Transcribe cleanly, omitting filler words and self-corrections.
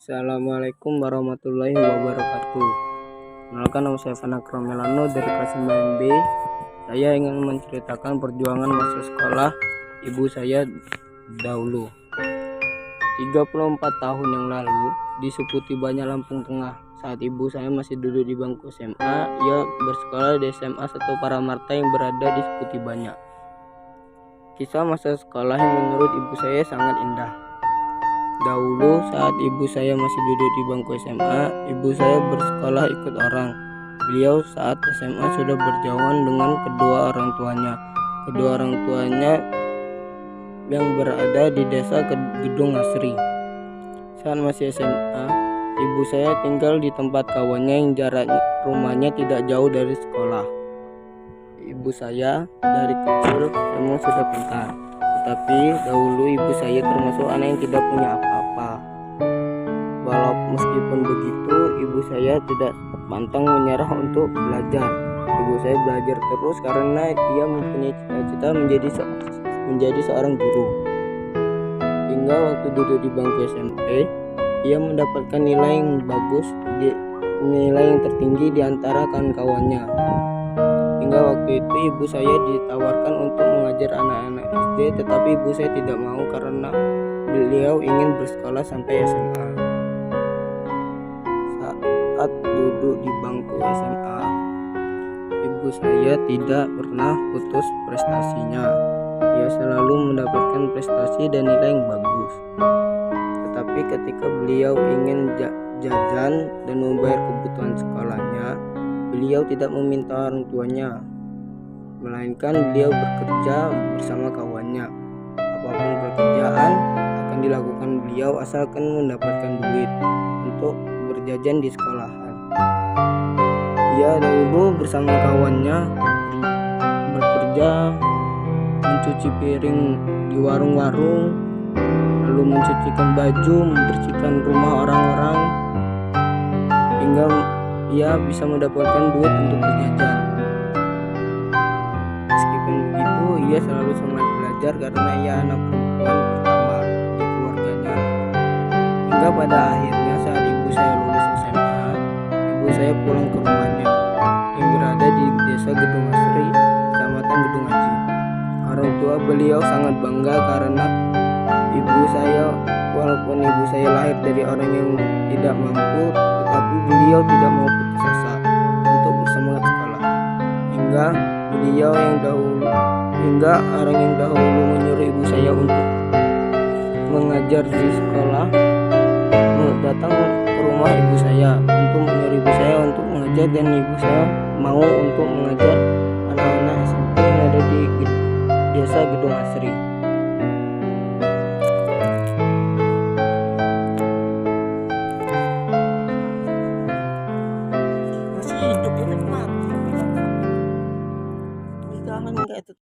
Assalamualaikum warahmatullahi wabarakatuh. Kenalkan, nama saya Fana Kromelano dari kelas 9B. Saya ingin menceritakan perjuangan masa sekolah ibu saya dahulu. 34 tahun yang lalu, di Seputi Banyak, Lampung Tengah, saat ibu saya masih duduk di bangku SMA, ia bersekolah di SMA 1 Paramarta yang berada di Seputi Banyak. Kisah masa sekolah yang menurut ibu saya sangat indah. Dahulu saat ibu saya masih duduk di bangku SMA, ibu saya bersekolah ikut orang. Beliau saat SMA sudah berjauhan dengan kedua orang tuanya. Kedua orang tuanya yang berada di desa Gedung Asri. Saat masih SMA, ibu saya tinggal di tempat kawannya yang jarak rumahnya tidak jauh dari sekolah. Ibu saya dari kecil memang sudah pintar. Tetapi dahulu ibu saya termasuk anak yang tidak punya apa-apa. Walau meskipun begitu, ibu saya tidak pantang menyerah untuk belajar. Ibu saya belajar terus karena ia mempunyai cita-cita menjadi seorang guru. Hingga waktu duduk di bangku SMP, ia mendapatkan nilai yang bagus, nilai yang tertinggi di antara kawan-kawannya. Hingga waktu itu ibu saya ditawarkan untuk mengajar anak-anak SD, tetapi ibu saya tidak mau karena beliau ingin bersekolah sampai SMA. Saat duduk di bangku SMA, ibu saya tidak pernah putus prestasinya. Ia selalu mendapatkan prestasi dan nilai yang bagus. Tetapi ketika beliau ingin jajan dan membayar kebutuhan sekolahnya, beliau tidak meminta orang tuanya, melainkan beliau bekerja bersama kawannya. Apapun pekerjaan akan dilakukan beliau asalkan mendapatkan duit untuk berjajan di sekolahan. Ia dahulu bersama kawannya bekerja mencuci piring di warung-warung, lalu mencucikan baju, membersihkan rumah orang-orang, hingga ia bisa mendapatkan duit untuk berjajan. Meskipun begitu, ia selalu semangat belajar karena ia anak perempuan pertama di keluarganya. Hingga pada akhirnya saat ibu saya lulus SMA, ibu saya pulang ke rumahnya yang berada di desa Gedung Asri, kecamatan Gedung Aji. Orang tua beliau sangat bangga karena ibu saya, walaupun ibu saya lahir dari orang yang tidak mampu, tetapi beliau tidak mau putus asa untuk bersemangat sekolah. Hingga orang yang dahulu menyuruh ibu saya untuk mengajar di sekolah datang ke rumah ibu saya untuk menyuruh ibu saya untuk mengajar, dan ibu saya mau untuk mengajar anak-anak SMP yang ada di desa Gedung Asri.